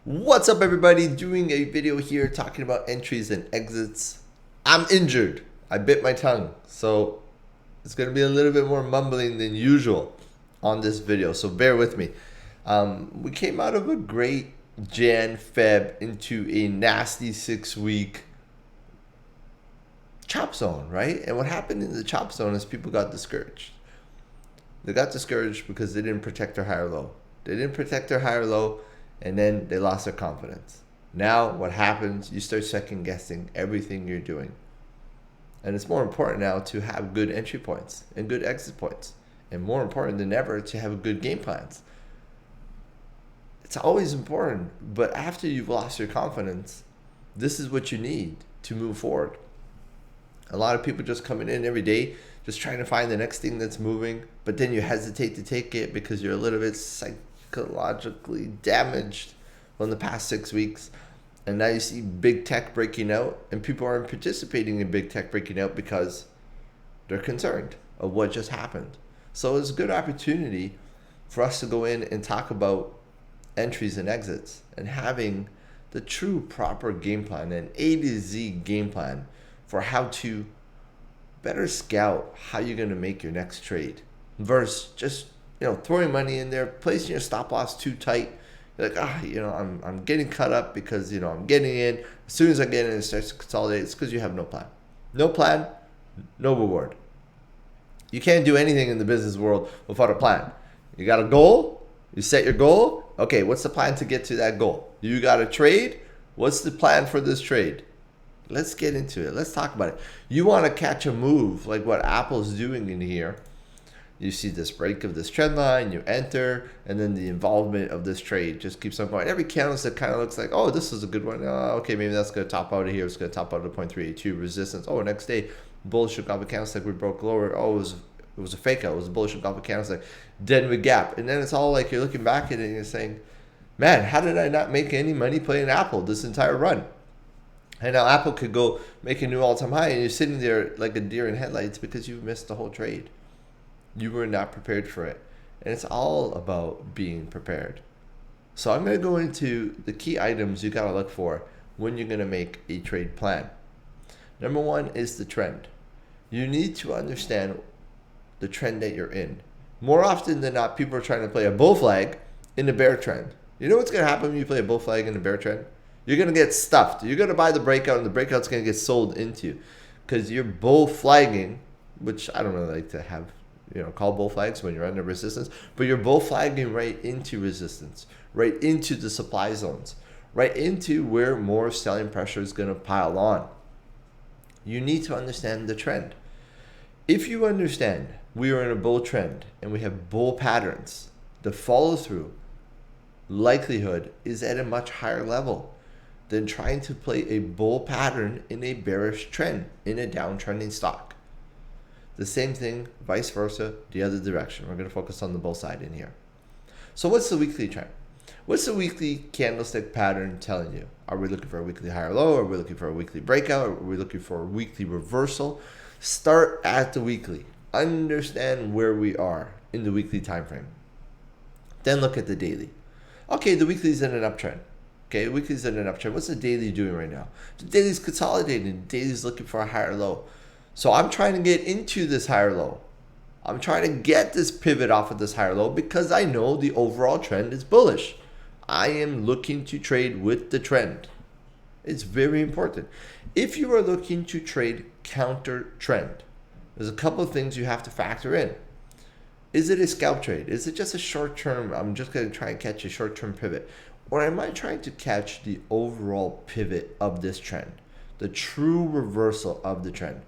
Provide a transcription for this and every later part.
What's up, everybody? Doing a video here talking about entries and exits. I'm injured. I bit my tongue, so it's going to be a little bit more mumbling than usual on this video, so bear with me. We came out of a great Jan-Feb into a nasty 6-week chop zone, right? And what happened in the chop zone is people got discouraged. They got discouraged because they didn't protect their higher low. They didn't protect their higher low, and then they lost their confidence. Now what happens, you start second guessing everything you're doing. And it's more important now to have good entry points and good exit points. And more important than ever, to have good game plans. It's always important, but after you've lost your confidence, this is what you need to move forward. A lot of people just coming in every day, just trying to find the next thing that's moving, but then you hesitate to take it because you're a little bit psychologically damaged from the past 6 weeks. And now you see big tech breaking out, and people aren't participating in big tech breaking out because they're concerned of what just happened. So it's a good opportunity for us to go in and talk about entries and exits and having the true proper game plan, an A to Z game plan for how to better scout how you're going to make your next trade versus just throwing money in there, placing your stop loss too tight. You're like, I'm getting cut up because I'm getting in. As soon as I get in, it starts to consolidate. It's because you have no plan. No plan, no reward. You can't do anything in the business world without a plan. You got a goal. You set your goal. Okay, what's the plan to get to that goal? You got a trade. What's the plan for this trade? Let's get into it. Let's talk about it. You want to catch a move like what Apple's doing in here. You see this break of this trend line, you enter, and then the involvement of this trade just keeps on going. Every candlestick kind of looks like, oh, this is a good one. Okay, maybe that's going to top out of here. It's going to top out of 0.382 resistance. Oh, next day, bullish engulfing candlestick, we broke lower. Oh, it was a fake out. It was a bullish engulfing candlestick. Then we gap. And then it's all like you're looking back at it and you're saying, man, how did I not make any money playing Apple this entire run? And now Apple could go make a new all-time high, and you're sitting there like a deer in headlights because you missed the whole trade. You were not prepared for it. And it's all about being prepared. So I'm going to go into the key items you got to look for when you're going to make a trade plan. Number one is the trend. You need to understand the trend that you're in. More often than not, people are trying to play a bull flag in the bear trend. You know what's going to happen when you play a bull flag in the bear trend? You're going to get stuffed. You're going to buy the breakout, and the breakout's going to get sold into because you're bull flagging, which I don't really like to have, call bull flags when you're under resistance, but you're bull flagging right into resistance, right into the supply zones, right into where more selling pressure is going to pile on. You need to understand the trend. If you understand we are in a bull trend and we have bull patterns, the follow through likelihood is at a much higher level than trying to play a bull pattern in a bearish trend in a downtrending stock. The same thing, vice versa, the other direction. We're going to focus on the bull side in here. So what's the weekly trend? What's the weekly candlestick pattern telling you? Are we looking for a weekly higher low? Are we looking for a weekly breakout? Are we looking for a weekly reversal? Start at the weekly. Understand where we are in the weekly time frame. Then look at the daily. Okay, the weekly is in an uptrend. Okay, weekly's in an uptrend. What's the daily doing right now? The daily's consolidating. The daily's looking for a higher low. So I'm trying to get into this higher low. I'm trying to get this pivot off of this higher low because I know the overall trend is bullish. I am looking to trade with the trend. It's very important. If you are looking to trade counter trend, there's a couple of things you have to factor in. Is it a scalp trade? Is it just a short term, I'm just going to try and catch a short term pivot? Or am I trying to catch the overall pivot of this trend? The true reversal of the trend.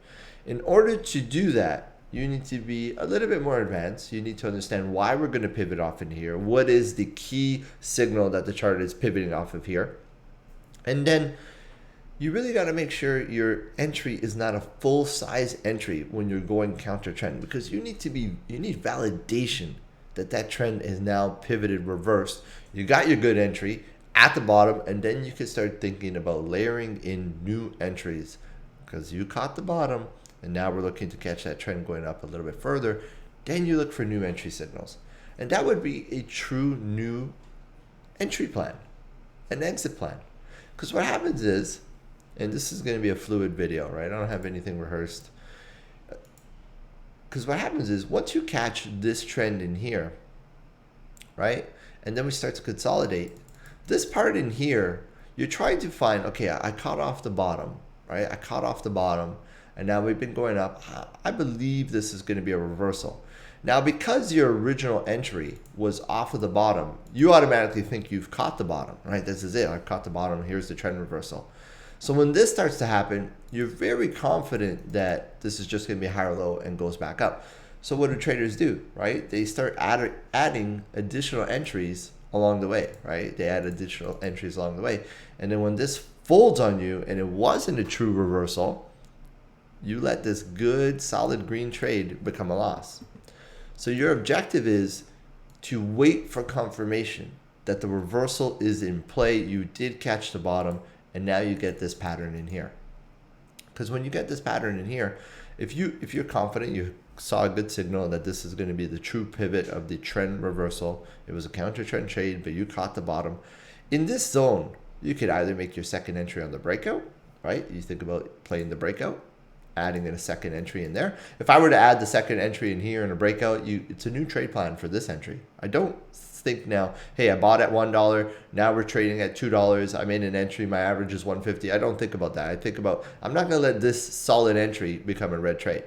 In order to do that, you need to be a little bit more advanced. You need to understand why we're going to pivot off in here. What is the key signal that the chart is pivoting off of here? And then you really got to make sure your entry is not a full size entry when you're going counter trend, because you need validation that trend is now pivoted, reversed. You got your good entry at the bottom, and then you can start thinking about layering in new entries because you caught the bottom, and now we're looking to catch that trend going up a little bit further. Then you look for new entry signals, and that would be a true new entry plan. an exit plan. Because what happens is, and this is going to be a fluid video, right? I don't have anything rehearsed. Because what happens is, once you catch this trend in here, right? And then we start to consolidate. This part in here, you're trying to find, okay, I caught off the bottom, right? I caught off the bottom, and now we've been going up. I believe this is going to be a reversal. Now, because your original entry was off of the bottom, you automatically think you've caught the bottom, right? This is it. I've caught the bottom. Here's the trend reversal. So when this starts to happen, you're very confident that this is just going to be higher low and goes back up. So what do traders do, right? They start adding additional entries along the way, right? They add additional entries along the way. And then when this folds on you and it wasn't a true reversal, you let this good, solid green trade become a loss. So your objective is to wait for confirmation that the reversal is in play. You did catch the bottom, and now you get this pattern in here. Because when you get this pattern in here, if you're confident, you saw a good signal that this is going to be the true pivot of the trend reversal. It was a counter trend trade, but you caught the bottom. In this zone, you could either make your second entry on the breakout, right? You think about playing the breakout, adding in a second entry in there. If I were to add the second entry in here in a breakout, it's a new trade plan for this entry. I don't think now, hey, I bought at $1, now we're trading at $2, I made an entry, my average is 150. I don't think about that. I think about, I'm not going to let this solid entry become a red trade.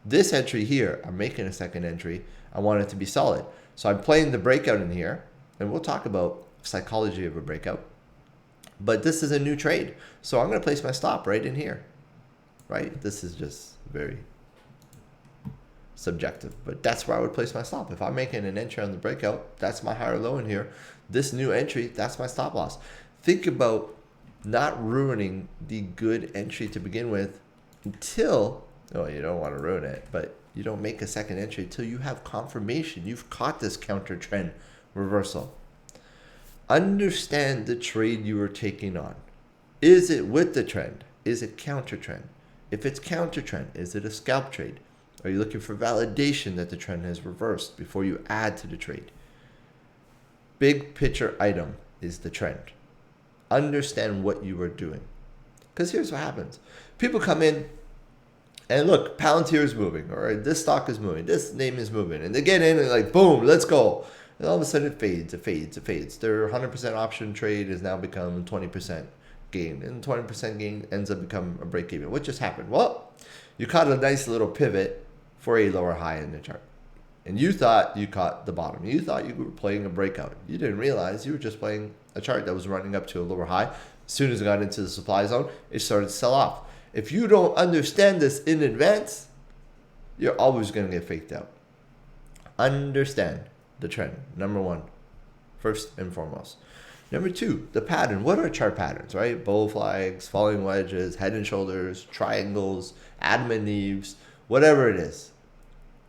This entry here, I'm making a second entry. I want it to be solid. So I'm playing the breakout in here, and we'll talk about psychology of a breakout. But this is a new trade. So I'm going to place my stop right in here, right? This is just very subjective, but that's where I would place my stop. If I'm making an entry on the breakout, that's my higher low in here. This new entry, that's my stop loss. Think about not ruining the good entry to begin with until, oh, you don't want to ruin it, but you don't make a second entry until you have confirmation you've caught this counter trend reversal. Understand the trade you are taking on. Is it with the trend? Is it counter trend? If it's counter trend, is it a scalp trade? Are you looking for validation that the trend has reversed before you add to the trade? Big picture item is the trend. Understand what you are doing. Because here's what happens. People come in and look, Palantir is moving, or this stock is moving, this name is moving. And they get in and like, boom, let's go. And all of a sudden it fades, it fades, it fades. Their 100% option trade has now become 20% gain. And 20% gain ends up becoming a break even. What just happened? Well, you caught a nice little pivot for a lower high in the chart. And you thought you caught the bottom. You thought you were playing a breakout. You didn't realize you were just playing a chart that was running up to a lower high. As soon as it got into the supply zone, it started to sell off. If you don't understand this in advance, you're always going to get faked out. Understand the trend, number one, first and foremost. Number two, the pattern. What are chart patterns, right? Bull flags, falling wedges, head and shoulders, triangles, Adam and Eves, whatever it is.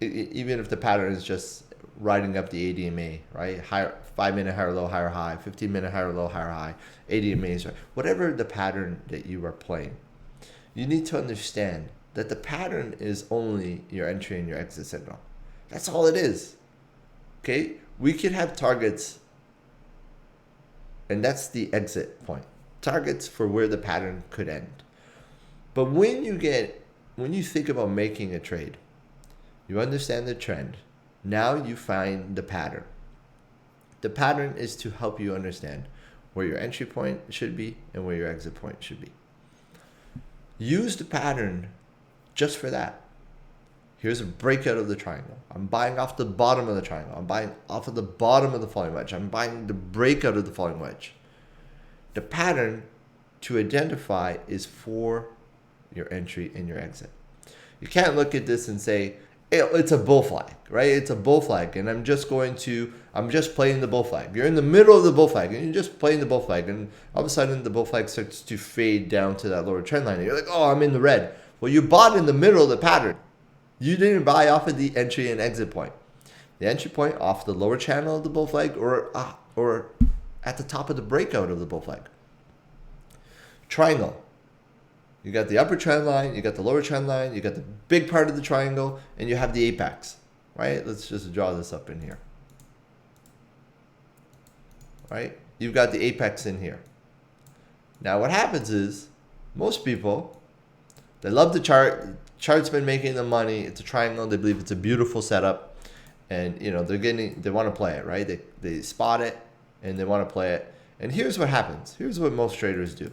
Even if the pattern is just riding up the ADMA, right? Higher, 5-minute higher low, higher high, 15-minute higher low, higher high, ADMAs, right? Whatever the pattern that you are playing, you need to understand that the pattern is only your entry and your exit signal. That's all it is. Okay? We could have targets, and that's the exit point. Targets for where the pattern could end. But when you think about making a trade, you understand the trend. Now you find the pattern. The pattern is to help you understand where your entry point should be and where your exit point should be. Use the pattern just for that. Here's a breakout of the triangle. I'm buying off the bottom of the triangle. I'm buying off of the bottom of the falling wedge. I'm buying the breakout of the falling wedge. The pattern to identify is for your entry and your exit. You can't look at this and say, it's a bull flag, right? It's a bull flag, and I'm just playing the bull flag. You're in the middle of the bull flag, and you're just playing the bull flag, and all of a sudden the bull flag starts to fade down to that lower trend line. And you're like, oh, I'm in the red. Well, you bought in the middle of the pattern. You didn't buy off of the entry and exit point. The entry point off the lower channel of the bull flag, or at the top of the breakout of the bull flag. Triangle. You got the upper trend line, you got the lower trend line, you got the big part of the triangle, and you have the apex, right? Let's just draw this up in here, right? you've got the apex in here. Now what happens is most people, they love the chart. Chart's been making them money. It's a triangle. They believe it's a beautiful setup, and they want to play it, right? They spot it and they want to play it. And here's what happens. Here's what most traders do.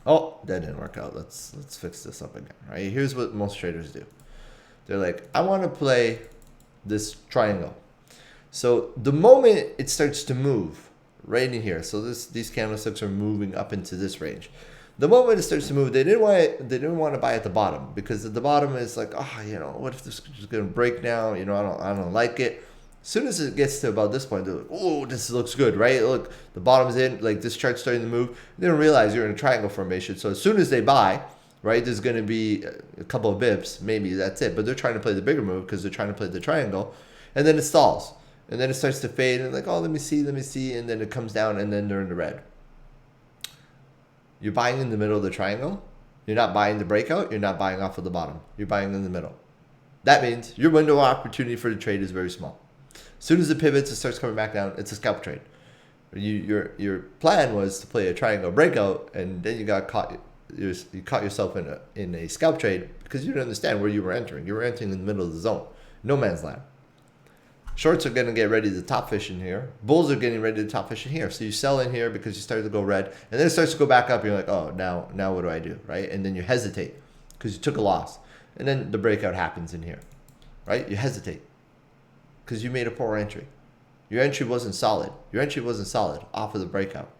Oh, that didn't work out. Let's fix this up again, right? Here's what most traders do. They're like, I want to play this triangle. So the moment it starts to move right in here, so these candlesticks are moving up into this range. The moment it starts to move, they didn't want to buy at the bottom, because at the bottom is like, what if this is going to break now? I don't like it. As soon as it gets to about this point, they're like, oh, this looks good, right? Look, the bottom's in, like this chart's starting to move. They don't realize you're in a triangle formation. So as soon as they buy, right, there's going to be a couple of bips, maybe that's it. But they're trying to play the bigger move because they're trying to play the triangle, and then it stalls. And then it starts to fade, and like, oh, let me see, and then it comes down, and then they're in the red. You're buying in the middle of the triangle. You're not buying the breakout. You're not buying off of the bottom. You're buying in the middle. That means your window of opportunity for the trade is very small. As soon as it pivots, it starts coming back down. It's a scalp trade. Your plan was to play a triangle breakout, and then you got caught. You caught yourself in a scalp trade because you didn't understand where you were entering. You were entering in the middle of the zone, no man's land. Shorts are going to get ready to top fish in here. Bulls are getting ready to top fish in here. So you sell in here because you started to go red, and then it starts to go back up. You're like, oh, now what do I do, right? And then you hesitate because you took a loss, and then the breakout happens in here, right? You hesitate because you made a poor entry. Your entry wasn't solid. Off of the breakout.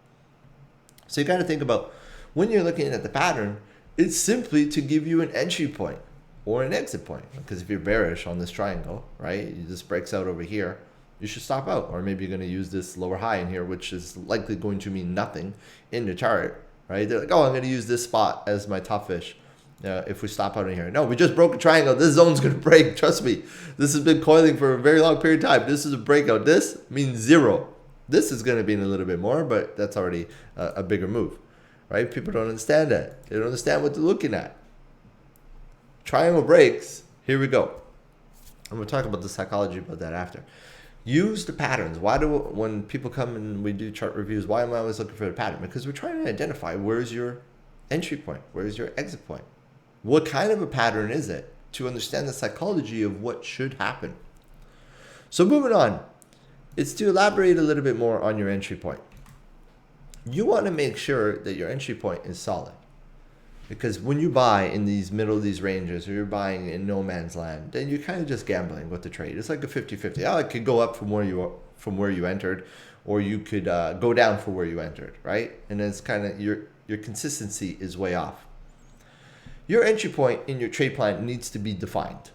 So you got to think about, when you're looking at the pattern, it's simply to give you an entry point or an exit point. Because if you're bearish on this triangle, right, this breaks out over here, you should stop out. Or maybe you're going to use this lower high in here, which is likely going to mean nothing in the chart, right? They're like, oh, I'm going to use this spot as my top fish if we stop out in here. No, we just broke a triangle. This zone's going to break. Trust me. This has been coiling for a very long period of time. This is a breakout. This means zero. This is going to be in a little bit more, but that's already a bigger move. Right? People don't understand that. They don't understand what they're looking at. Triangle breaks. Here we go. I'm going to talk about the psychology about that after. Use the patterns. When people come and we do chart reviews, why am I always looking for the pattern? Because we're trying to identify, where's your entry point? Where's your exit point? What kind of a pattern is it, to understand the psychology of what should happen? So moving on, it's to elaborate a little bit more on your entry point. You want to make sure that your entry point is solid, because when you buy in these middle of these ranges, or you're buying in no man's land, then you're kind of just gambling with the trade. It's like a 50-50. Oh, it could go up from where you entered, or you could go down from where you entered, right? And it's kind of your consistency is way off. Your entry point in your trade plan needs to be defined.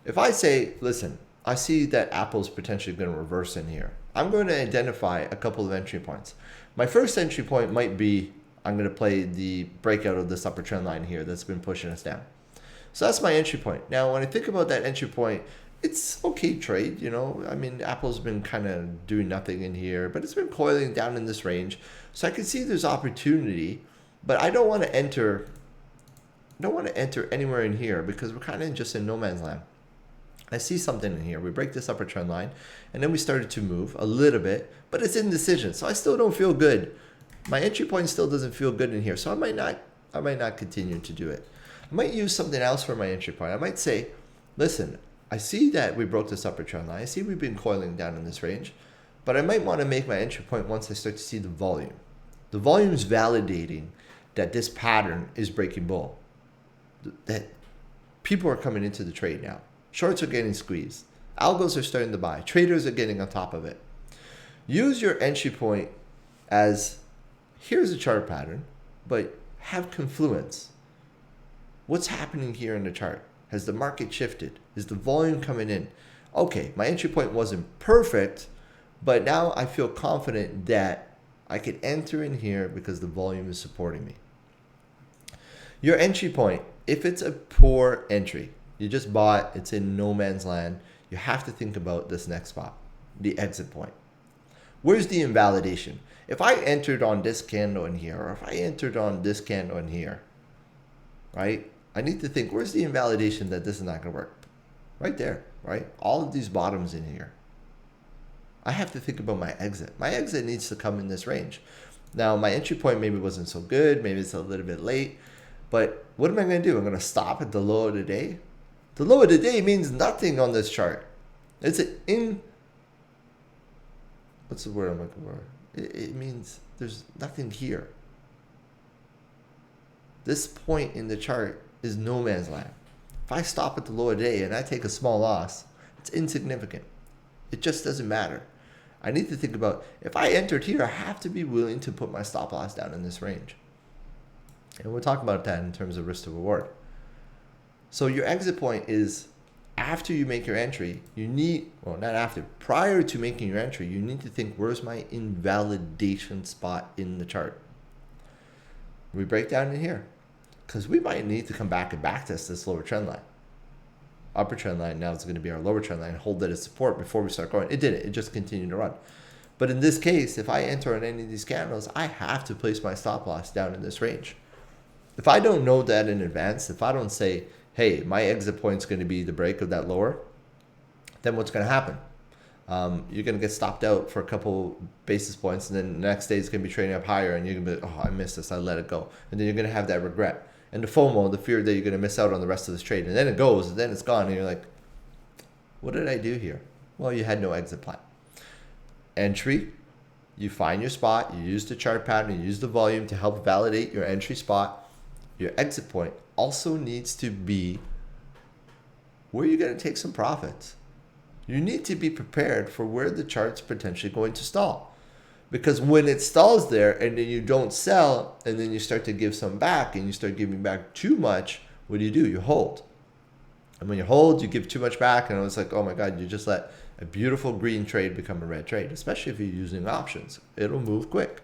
If I say, listen, I see that Apple's potentially going to reverse in here, I'm going to identify a couple of entry points. My first entry point might be, I'm going to play the breakout of this upper trend line here that's been pushing us down. So that's my entry point. Now, when I think about that entry point, it's okay trade, I mean, Apple's been kind of doing nothing in here, but it's been coiling down in this range. So I can see there's opportunity, but I don't want to enter anywhere in here because we're kind of just in no man's land. I see something in here. We break this upper trend line, and then we started to move a little bit, but it's indecision. So I still don't feel good. My entry point still doesn't feel good in here. So I might not continue to do it. I might use something else for my entry point. I might say, listen, I see that we broke this upper trend line. I see we've been coiling down in this range, but I might want to make my entry point once I start to see the volume. The volume is validating that this pattern is breaking bull, that people are coming into the trade now. Shorts are getting squeezed. Algos are starting to buy. Traders are getting on top of it. Use your entry point as, here's a chart pattern, but have confluence. What's happening here in the chart? Has the market shifted? Is the volume coming in? Okay, my entry point wasn't perfect, but now I feel confident that I could enter in here because the volume is supporting me. Your entry point, if it's a poor entry, you just bought, it's in no man's land, you have to think about this next spot, the exit point. Where's the invalidation? If I entered on this candle in here, or if I entered on this candle in here, right? I need to think, where's the invalidation that this is not going to work? Right there, right? All of these bottoms in here. I have to think about my exit. My exit needs to come in this range. Now, my entry point maybe wasn't so good. Maybe it's a little bit late. But what am I going to do? I'm going to stop at the low of the day. The low of the day means nothing on this chart. It's what's the word I'm looking for? It means there's nothing here. This point in the chart is no man's land. If I stop at the low of the day and I take a small loss, it's insignificant. It just doesn't matter. I need to think about, if I entered here, I have to be willing to put my stop loss down in this range. And we'll talk about that in terms of risk to reward. So your exit point is after you make your entry, prior to making your entry, you need to think, where's my invalidation spot in the chart? We break down in here because we might need to come back and backtest this lower trend line. Upper trend line now is going to be our lower trend line, hold that as support before we start going. It didn't, it just continued to run. But in this case, if I enter on any of these candles, I have to place my stop loss down in this range. If I don't know that in advance, if I don't say, hey, my exit point is going to be the break of that lower, then what's going to happen? You're going to get stopped out for a couple basis points, and then the next day it's going to be trading up higher, and you're going to be like, oh, I missed this, I let it go. And then you're going to have that regret. And the FOMO, the fear that you're going to miss out on the rest of this trade. And then it goes, and then it's gone, and you're like, what did I do here? Well, you had no exit plan. Entry, you find your spot, you use the chart pattern, you use the volume to help validate your entry spot. Your exit point also needs to be where you're going to take some profits. You need to be prepared for where the chart's potentially going to stall. Because when it stalls there and then you don't sell and then you start to give some back and you start giving back too much, what do? You hold. And when you hold, you give too much back, and it's like, oh my God, you just let a beautiful green trade become a red trade, especially if you're using options. It'll move quick.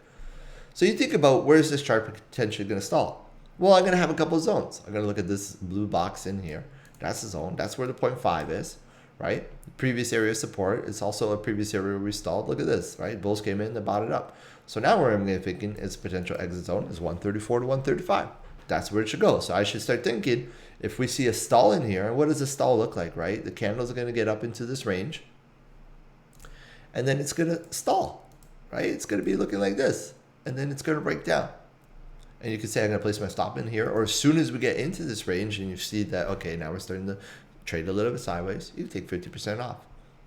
So you think about, where's this chart potentially going to stall? Well, I'm going to have a couple of zones. I'm going to look at this blue box in here. That's the zone. That's where the 0.5 is, right? Previous area of support. It's also a previous area where we stalled. Look at this, right? Bulls came in, they bought it up. So now where I'm thinking its potential exit zone is 134 to 135. That's where it should go. So I should start thinking, if we see a stall in here, what does a stall look like, right? The candles are going to get up into this range, and then it's going to stall, right? It's going to be looking like this, and then it's going to break down. And you could say, I'm going to place my stop in here, or as soon as we get into this range and you see that, okay, now we're starting to trade a little bit sideways, you take 50% off.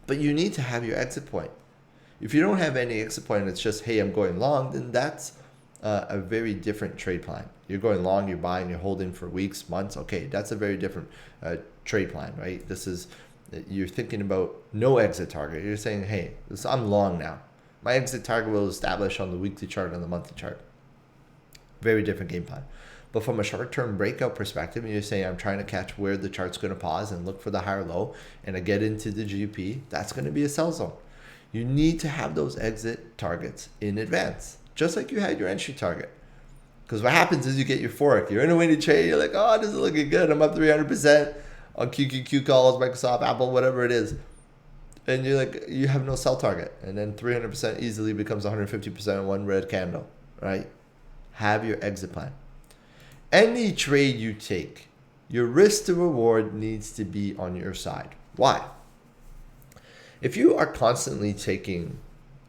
But you need to have your exit point. If you don't have any exit point and it's just, hey, I'm going long, then that's a very different trade plan. You're going long, you're buying, you're holding for weeks, months. Okay, that's a very different trade plan, right? This is, you're thinking about no exit target. You're saying, hey, I'm long now. My exit target will establish on the weekly chart and the monthly chart. Very different game plan. But from a short-term breakout perspective, and you're saying, I'm trying to catch where the chart's going to pause and look for the higher low, and I get into the GP, that's going to be a sell zone. You need to have those exit targets in advance, just like you had your entry target. Because what happens is you get euphoric. You're in a winning trade. You're like, oh, this is looking good. I'm up 300% on QQQ calls, Microsoft, Apple, whatever it is. And you're like, you have no sell target. And then 300% easily becomes 150% in one red candle, right? Have your exit plan. Any trade you take, your risk to reward needs to be on your side. Why? If you are constantly taking,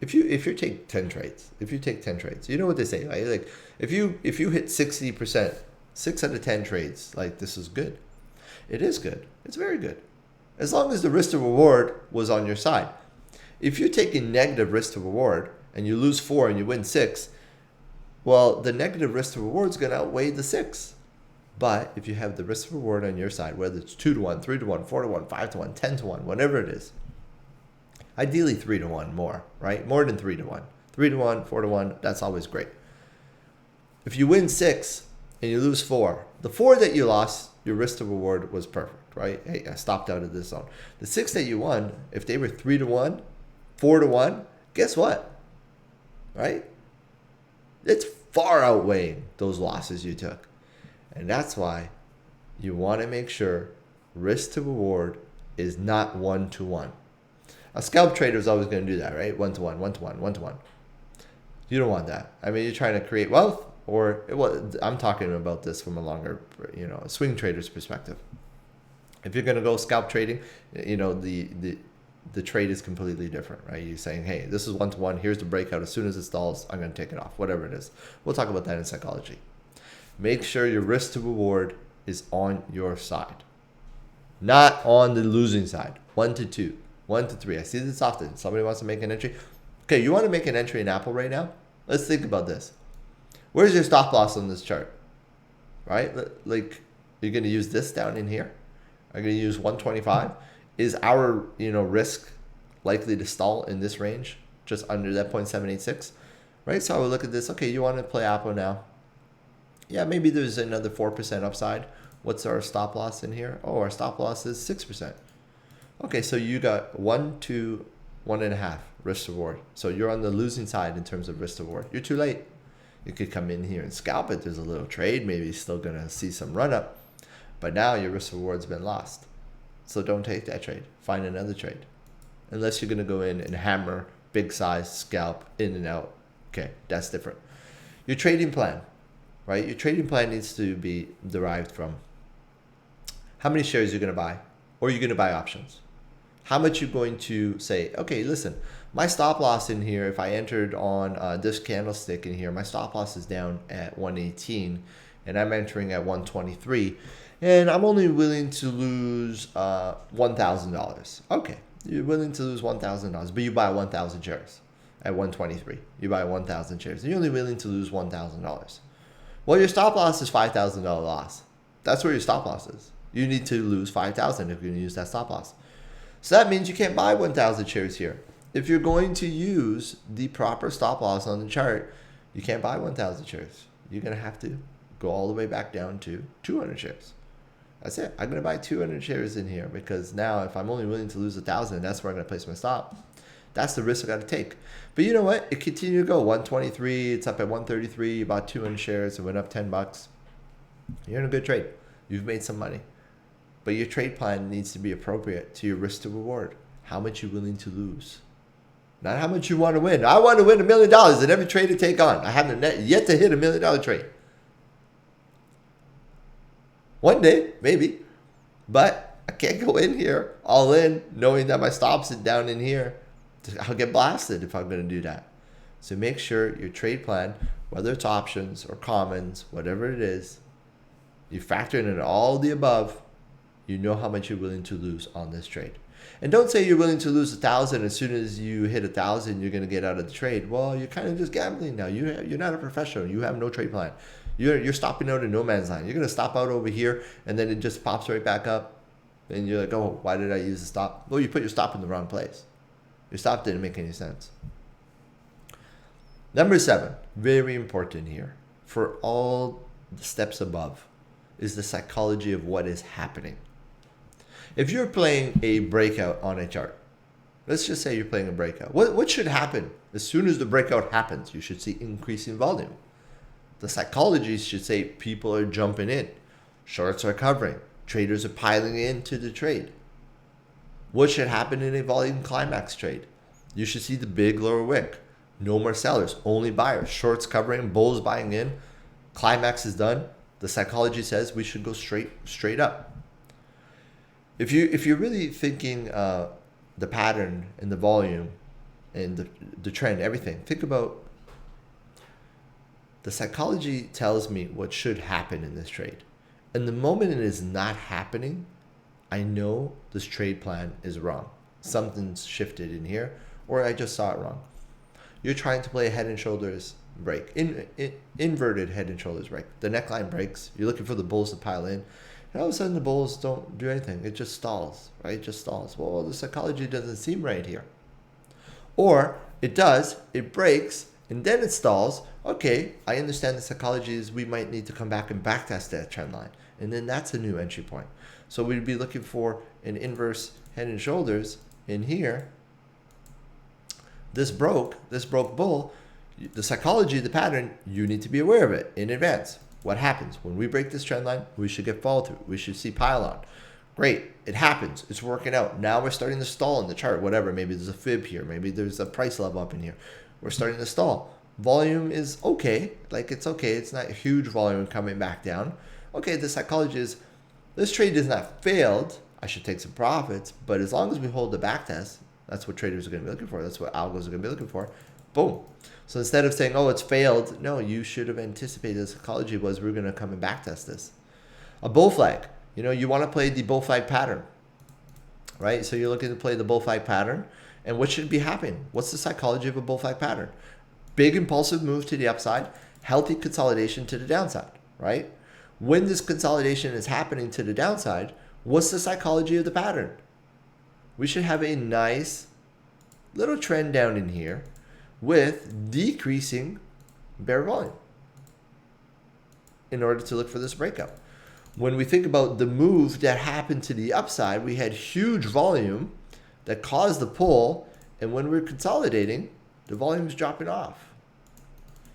if you take 10 trades, you know what they say, right? Like if you hit 60%, 6 out of 10 trades, like this is good. It is good. It's very good. As long as the risk to reward was on your side. If you're taking negative risk to reward and you lose 4 and you win 6, well, the negative risk to reward is going to outweigh the 6. But if you have the risk to reward on your side, whether it's 2 to 1, 3 to 1, 4 to 1, 5 to 1, 10 to 1, whatever it is, ideally 3 to 1 more, right? More than 3 to 1. 3 to 1, 4 to 1, that's always great. If you win 6 and you lose 4, the 4 that you lost, your risk to reward was perfect, right? Hey, I stopped out of this zone. The 6 that you won, if they were 3 to 1, 4 to 1, guess what? Right? It's far outweighing those losses you took. And that's why you want to make sure risk to reward is not 1 to 1. A scalp trader is always going to do that, right? 1 to 1, 1 to 1, 1 to 1. You don't want that. I mean, you're trying to create wealth, or I'm talking about this from a longer, swing trader's perspective. If you're going to go scalp trading, the the trade is completely different, right? You're saying, hey, this is 1-to-1. Here's the breakout. As soon as it stalls, I'm going to take it off, whatever it is. We'll talk about that in psychology. Make sure your risk to reward is on your side, not on the losing side. 1 to 2, 1 to 3. I see this often. Somebody wants to make an entry. Okay, you want to make an entry in Apple right now? Let's think about this. Where's your stop loss on this chart? Right? Like, you're going to use this down in here. Are you going to use 125? Is our risk likely to stall in this range, just under that 0.786? Right? So I would look at this. Okay, you want to play Apple now. Yeah, maybe there's another 4% upside. What's our stop loss in here? Oh, our stop loss is 6%. Okay, so you got 1 to 1.5 risk to reward. So you're on the losing side in terms of risk to reward. You're too late. You could come in here and scalp it. There's a little trade. Maybe you're still going to see some run up. But now your risk to reward's been lost. So don't take that trade. Find another trade. Unless you're going to go in and hammer, big size, scalp, in and out. Okay, that's different. Your trading plan, right? Your trading plan needs to be derived from how many shares you're going to buy, or you're going to buy options. How much you're going to say, okay, listen, my stop loss in here, if I entered on this candlestick in here, my stop loss is down at 118 and I'm entering at 123 and I'm only willing to lose $1,000. Okay, you're willing to lose $1,000, but you buy 1,000 shares at 123. You buy 1,000 shares and you're only willing to lose $1,000. Well, your stop loss is $5,000 loss. That's where your stop loss is. You need to lose 5,000 if you're going to use that stop loss. So that means you can't buy 1,000 shares here. If you're going to use the proper stop loss on the chart, you can't buy 1,000 shares. You're going to have to go all the way back down to 200 shares. That's it. I'm going to buy 200 shares in here because now if I'm only willing to lose 1,000, that's where I'm going to place my stop. That's the risk I got to take. But you know what? It continued to go. 123, it's up at 133. You bought 200 shares. It went up $10. You're in a good trade. You've made some money. But your trade plan needs to be appropriate to your risk to reward. How much you're willing to lose. Not how much you want to win. I want to win $1 million in every trade to take on. I haven't yet to hit $1 million trade. One day, maybe. But I can't go in here all in knowing that my stops is down in here. I'll get blasted if I'm going to do that. So make sure your trade plan, whether it's options or commons, whatever it is, you factor in all the above. You know how much you're willing to lose on this trade. And don't say you're willing to lose 1,000 as soon as you hit 1,000, you're going to get out of the trade. Well, you're kind of just gambling now. You're not a professional. You have no trade plan. You're stopping out in no man's land. You're going to stop out over here, and then it just pops right back up. And you're like, oh, why did I use the stop? Well, you put your stop in the wrong place. Your stop didn't make any sense. Number 7, very important here, for all the steps above, is the psychology of what is happening. If you're playing a breakout on a chart, let's just say you're playing a breakout. What should happen? As soon as the breakout happens, you should see increasing volume. The psychology should say people are jumping in. Shorts are covering. Traders are piling into the trade. What should happen in a volume climax trade? You should see the big lower wick. No more sellers, only buyers. Shorts covering, bulls buying in. Climax is done. The psychology says we should go straight up. If you're really thinking the pattern and the volume and the trend, everything, think about the psychology tells me what should happen in this trade. And the moment it is not happening, I know this trade plan is wrong. Something's shifted in here, or I just saw it wrong. You're trying to play a head and shoulders break, inverted head and shoulders break. The neckline breaks. You're looking for the bulls to pile in. And all of a sudden the bulls don't do anything. It just stalls, right? It just stalls. Well, the psychology doesn't seem right here. Or it does, it breaks, and then it stalls. Okay, I understand the psychology is we might need to come back and backtest that trend line. And then that's a new entry point. So we'd be looking for an inverse head and shoulders in here. This broke bull. The psychology, the pattern, you need to be aware of it in advance. What happens? When we break this trend line, we should get follow through. We should see pile on. Great, it happens. It's working out. Now we're starting to stall in the chart, whatever. Maybe there's a fib here. Maybe there's a price level up in here. We're starting to stall. Volume is okay. Like, it's okay. It's not a huge volume coming back down. Okay, the psychology is this trade has not failed. I should take some profits, but as long as we hold the back test, That's what traders are going to be looking for. That's what algos are going to be looking for. Boom. So instead of saying, oh, it's failed, no, you should have anticipated the psychology was we're going to come and backtest this. A bull flag. You want to play the bull flag pattern, right? So you're looking to play the bull flag pattern. And what should be happening? What's the psychology of a bull flag pattern? Big impulsive move to the upside, healthy consolidation to the downside, right? When this consolidation is happening to the downside, what's the psychology of the pattern? We should have a nice little trend down in here with decreasing bear volume in order to look for this breakout. When we think about the move that happened to the upside, we had huge volume that caused the pull, and when we're consolidating, the volume is dropping off.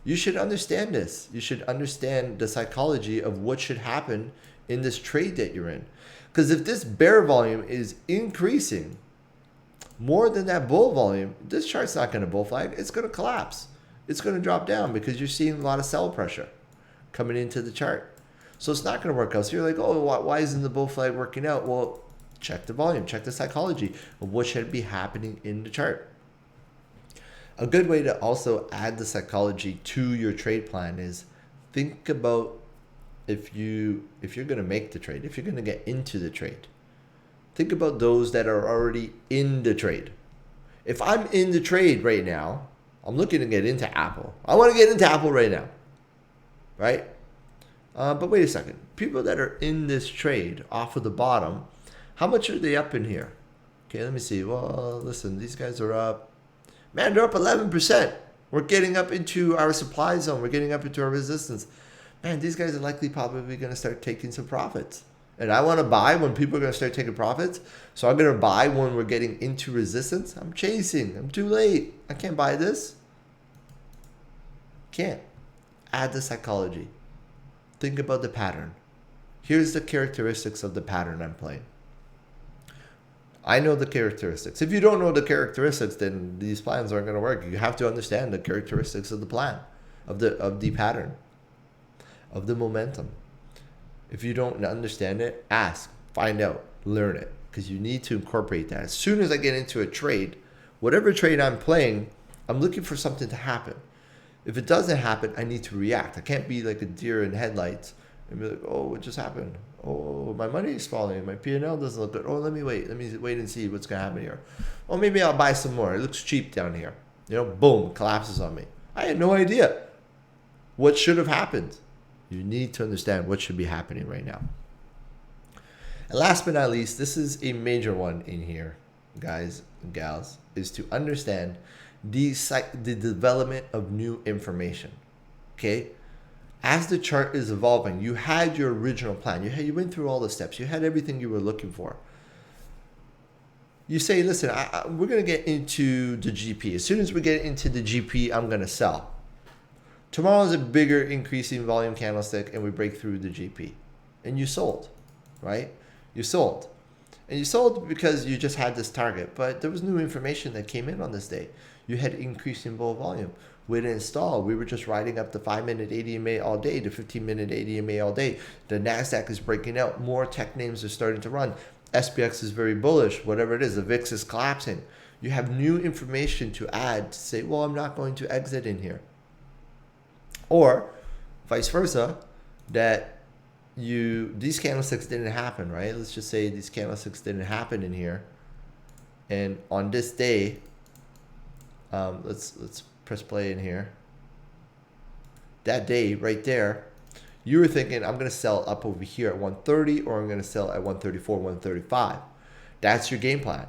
You should understand this. You should understand the psychology of what should happen in this trade that you're in. Because if this bear volume is increasing more than that bull volume, this chart's not going to bull flag. It's going to collapse. It's going to drop down because you're seeing a lot of sell pressure coming into the chart. So it's not going to work out. So you're like, oh, why isn't the bull flag working out? Well, check the volume, check the psychology of what should be happening in the chart. A good way to also add the psychology to your trade plan is think about if you're going to make the trade, if you're going to get into the trade. Think about those that are already in the trade. If I'm in the trade right now, I'm looking to get into Apple. I want to get into Apple right now, right? But wait a second. People that are in this trade off of the bottom, how much are they up in here? Okay, let me see. Well, listen, these guys are up. Man, they're up 11%. We're getting up into our supply zone. We're getting up into our resistance. Man, these guys are likely probably going to start taking some profits. And I want to buy when people are going to start taking profits. So I'm going to buy when we're getting into resistance. I'm chasing. I'm too late. I can't buy this. Can't. Add the psychology. Think about the pattern. Here's the characteristics of the pattern I'm playing. I know the characteristics. If you don't know the characteristics, then these plans aren't going to work. You have to understand the characteristics of the plan, of the pattern, of the momentum. If you don't understand it, ask, find out, learn it, because you need to incorporate that. As soon as I get into a trade, whatever trade I'm playing, I'm looking for something to happen. If it doesn't happen, I need to react. I can't be like a deer in headlights and be like, oh, what just happened? Oh, my money is falling. My P&L doesn't look good. Oh, let me wait. Let me wait and see what's going to happen here. Oh, maybe I'll buy some more. It looks cheap down here. Boom, collapses on me. I had no idea what should have happened. You need to understand what should be happening right now. And last but not least, this is a major one in here, guys and gals, is to understand the development of new information. Okay? As the chart is evolving, you had your original plan. You went through all the steps. You had everything you were looking for. You say, listen, we're going to get into the GP. As soon as we get into the GP, I'm going to sell. Tomorrow's a bigger increasing volume candlestick and we break through the GP. And you sold, right? You sold. And you sold because you just had this target. But there was new information that came in on this day. You had increasing bull volume. We didn't stall. We were just riding up the 5-minute ADMA all day, the 15-minute ADMA all day. The NASDAQ is breaking out. More tech names are starting to run. SPX is very bullish. Whatever it is, the VIX is collapsing. You have new information to add to say, well, I'm not going to exit in here. Or vice versa, that these candlesticks didn't happen, right? Let's just say these candlesticks didn't happen in here. And on this day, let's press play in here. That day right there, you were thinking, I'm going to sell up over here at 130 or I'm going to sell at 134, 135. That's your game plan.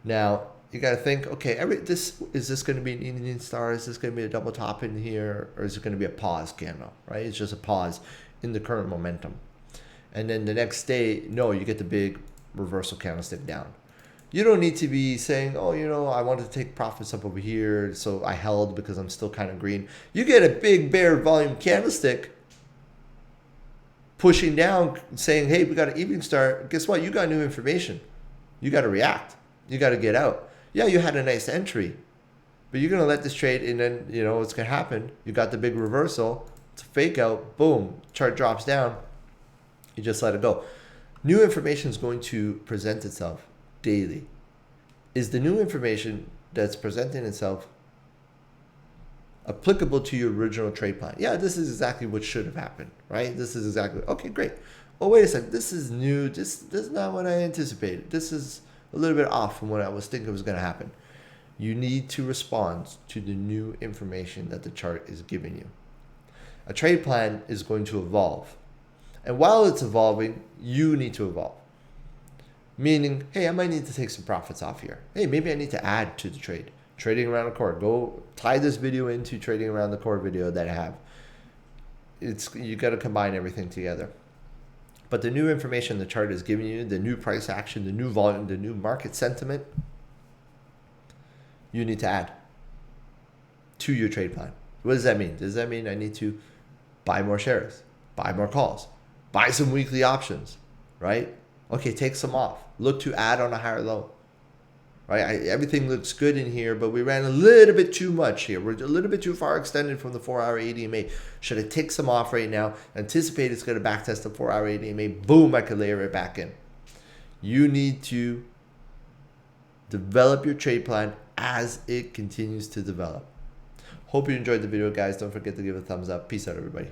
Now, you got to think, okay, is this going to be an Indian star? Is this going to be a double top in here? Or is it going to be a pause candle, right? It's just a pause in the current momentum. And then the next day, no, you get the big reversal candlestick down. You don't need to be saying, oh, I wanted to take profits up over here, so I held because I'm still kind of green. You get a big bear volume candlestick pushing down, saying, hey, we got an evening star. Guess what? You got new information. You got to react. You got to get out. Yeah, you had a nice entry, but you're going to let this trade and then, what's going to happen? You got the big reversal. It's a fake out. Boom. Chart drops down. You just let it go. New information is going to present itself daily. is the new information that's presenting itself applicable to your original trade plan? Yeah, this is exactly what should have happened, right? This is exactly, okay, great. Oh, wait a second, this is new. This is not what I anticipated. This is a little bit off from what I was thinking was going to happen. You need to respond to the new information that the chart is giving you. A trade plan is going to evolve. And while it's evolving, you need to evolve. Meaning, hey, I might need to take some profits off here. Hey, maybe I need to add to the trade. Trading around the core. Go tie this video into trading around the core video that I have. You got to combine everything together. But the new information the chart is giving you, the new price action, the new volume, the new market sentiment, you need to add to your trade plan. What does that mean? Does that mean I need to buy more shares, buy more calls, buy some weekly options, right? Okay, take some off. Look to add on a higher low, right? Everything looks good in here, but we ran a little bit too much here. We're a little bit too far extended from the 4-hour ADMA. Should I take some off right now? Anticipate it's going to backtest the 4-hour ADMA. Boom, I could layer it back in. You need to develop your trade plan as it continues to develop. Hope you enjoyed the video, guys. Don't forget to give it a thumbs up. Peace out, everybody.